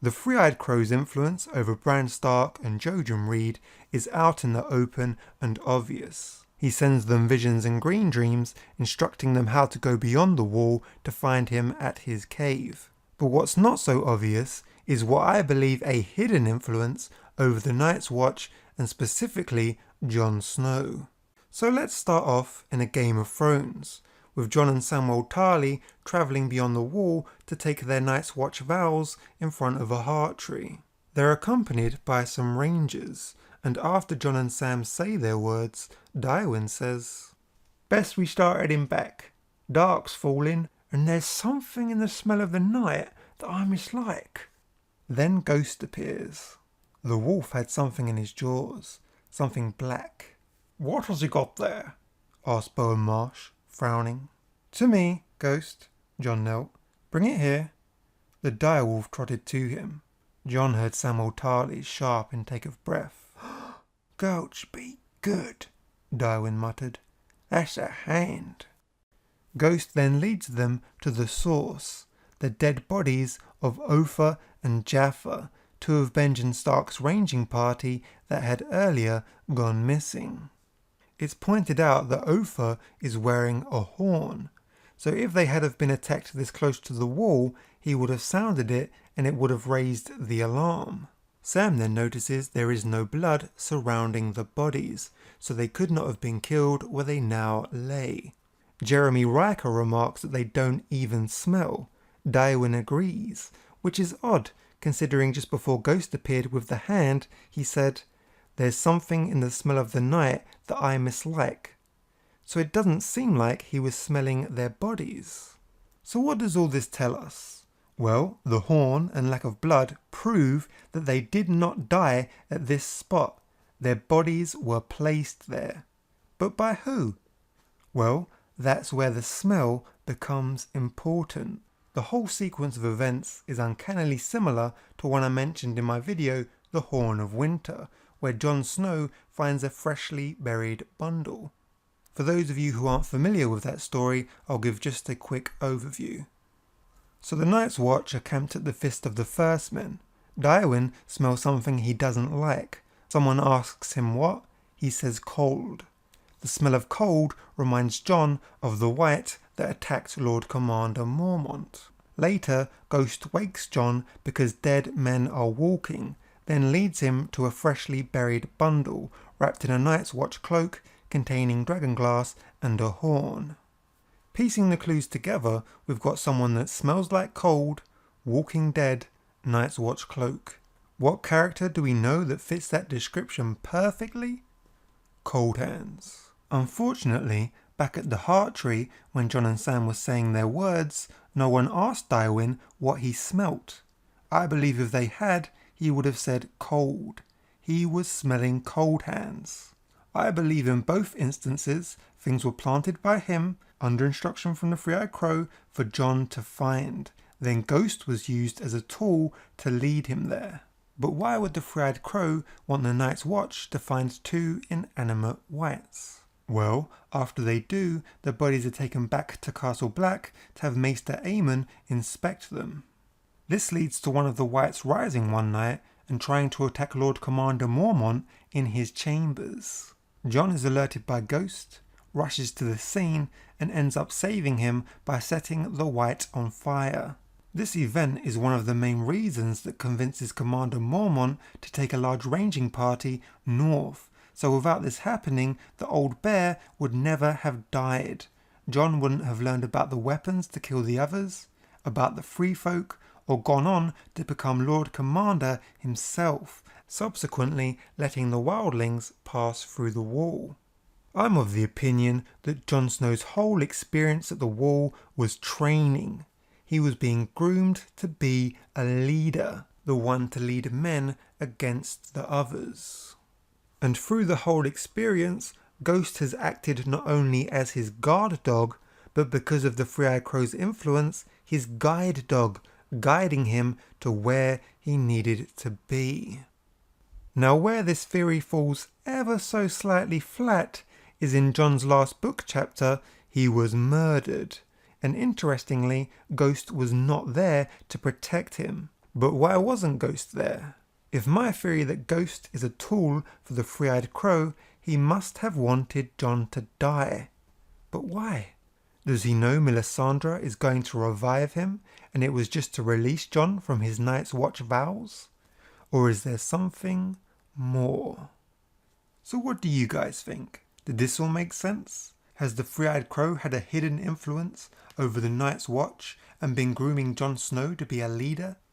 The three-eyed crow's influence over Bran Stark and Jojen Reed is out in the open and obvious. He sends them visions and green dreams, instructing them how to go beyond the wall to find him at his cave. But what's not so obvious is what I believe a hidden influence over the Night's Watch and specifically Jon Snow. So let's start off in a Game of Thrones, with Jon and Samwell Tarly travelling beyond the wall to take their Night's Watch vows in front of a heart tree. They're accompanied by some rangers, and after Jon and Sam say their words, Dywen says, "Best we start heading back. Dark's falling, and there's something in the smell of the night that I mislike." Then Ghost appears. The wolf had something in his jaws, something black. "What has he got there?" asked Bowen Marsh, frowning. "To me, Ghost," Jon knelt. "Bring it here." The direwolf trotted to him. Jon heard Samwell Tarly's sharp intake of breath. "Goats be good," Dywen muttered. "That's a hand." Ghost then leads them to the source, the dead bodies of Ofer and Jaffa, two of Benjen Stark's ranging party that had earlier gone missing. It's pointed out that Ofer is wearing a horn, so if they had have been attacked this close to the wall, he would have sounded it and it would have raised the alarm. Sam then notices there is no blood surrounding the bodies, so they could not have been killed where they now lay. Jeremy Riker remarks that they don't even smell. Dywen agrees, which is odd considering just before Ghost appeared with the hand, he said, "There's something in the smell of the night that I mislike." So it doesn't seem like he was smelling their bodies. So what does all this tell us? Well, the horn and lack of blood prove that they did not die at this spot. Their bodies were placed there. But by who? Well, that's where the smell becomes important. The whole sequence of events is uncannily similar to one I mentioned in my video, The Horn of Winter, where Jon Snow finds a freshly buried bundle. For those of you who aren't familiar with that story, I'll give just a quick overview. So the Night's Watch are camped at the Fist of the First Men. Dywen smells something he doesn't like. Someone asks him what? He says cold. The smell of cold reminds Jon of the wight that attacked Lord Commander Mormont. Later, Ghost wakes Jon because dead men are walking, then leads him to a freshly buried bundle wrapped in a Night's Watch cloak containing dragonglass and a horn. Piecing the clues together, we've got someone that smells like cold, walking dead, Night's Watch cloak. What character do we know that fits that description perfectly? Coldhands. Unfortunately, back at the heart tree, when Jon and Sam were saying their words, no one asked Dywen what he smelt. I believe if they had, he would have said cold. He was smelling Coldhands. I believe in both instances, things were planted by him, under instruction from the three-eyed crow, for Jon to find. Then Ghost was used as a tool to lead him there. But why would the three-eyed crow want the Night's Watch to find two inanimate wights? Well, after they do, the bodies are taken back to Castle Black to have Maester Aemon inspect them. This leads to one of the wights rising one night and trying to attack Lord Commander Mormont in his chambers. Jon is alerted by Ghost, rushes to the scene and ends up saving him by setting the wight on fire. This event is one of the main reasons that convinces Commander Mormont to take a large ranging party north. So without this happening, the old bear would never have died. Jon wouldn't have learned about the weapons to kill the others, about the free folk, or gone on to become Lord Commander himself, subsequently letting the wildlings pass through the wall. I'm of the opinion that Jon Snow's whole experience at the wall was training. He was being groomed to be a leader, the one to lead men against the others. And through the whole experience, Ghost has acted not only as his guard dog, but because of the three-eyed crow's influence, his guide dog, guiding him to where he needed to be. Now where this theory falls ever so slightly flat is in Jon's last book chapter, he was murdered. And interestingly, Ghost was not there to protect him. But why wasn't Ghost there? If my theory that Ghost is a tool for the three-eyed crow, he must have wanted Jon to die. But why? Does he know Melisandre is going to revive him and it was just to release Jon from his Night's Watch vows? Or is there something more? So what do you guys think? Did this all make sense? Has the three-eyed crow had a hidden influence over the Night's Watch and been grooming Jon Snow to be a leader?